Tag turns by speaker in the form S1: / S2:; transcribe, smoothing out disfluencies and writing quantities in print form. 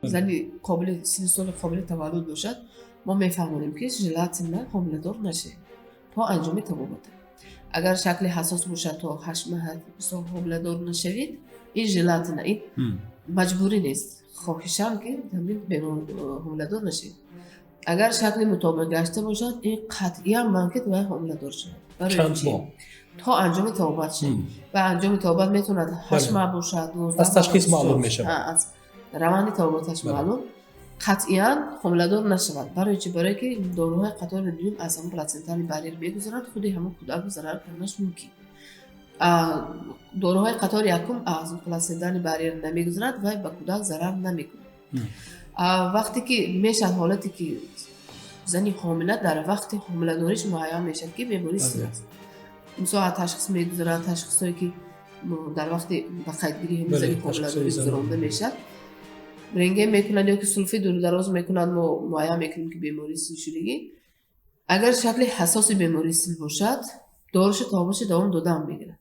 S1: زنی قابل سن قابل تولد باشد ما میفهمونیم که ژلاتین حامله دار نشه تا انجام طبابت. اگر شکل حساس باشد تا 8 ماه حامله دار نشوید این ژلاتین این مجبوری نیست، خواهشم که همین حامله دار نشید. اگر شکل مطابق گشته باشد این قطعی ممکن است حامله دار شود. برای چی؟ تا انجام طبابت شد و انجام طبابت میتوند 8 ماه باشد، 12
S2: از تشخیص معلوم میشه.
S1: از روند طبابتش معلوم قطعا حامله دار نشود. برای چی؟ برای که داروهای قطار می‌بینیم از همون پلاسنتال بریر میگذرند، خود همون کودک ضرر کننش ممکن. داروهای قطار یکم از پلاسنتال بریر نمیگذرند و به کودک ضرر نمیکنه. وقتی که میشه حالتی که زنی حامله در وقت حامله داریش معاین میشه که بیماری سل است. مثلا تشخیص میگذارن، تشخیصایی که در وقت به قیدگیری هم زنی حامله داری گذرانده میشه رنگه میکنن یا که سلفی دور دراز میکنن و معاین میکنیم که بیماری سل شدگی. اگر شکل حساس بیماری سل باشد داروش تابش دوام دادن میگیره.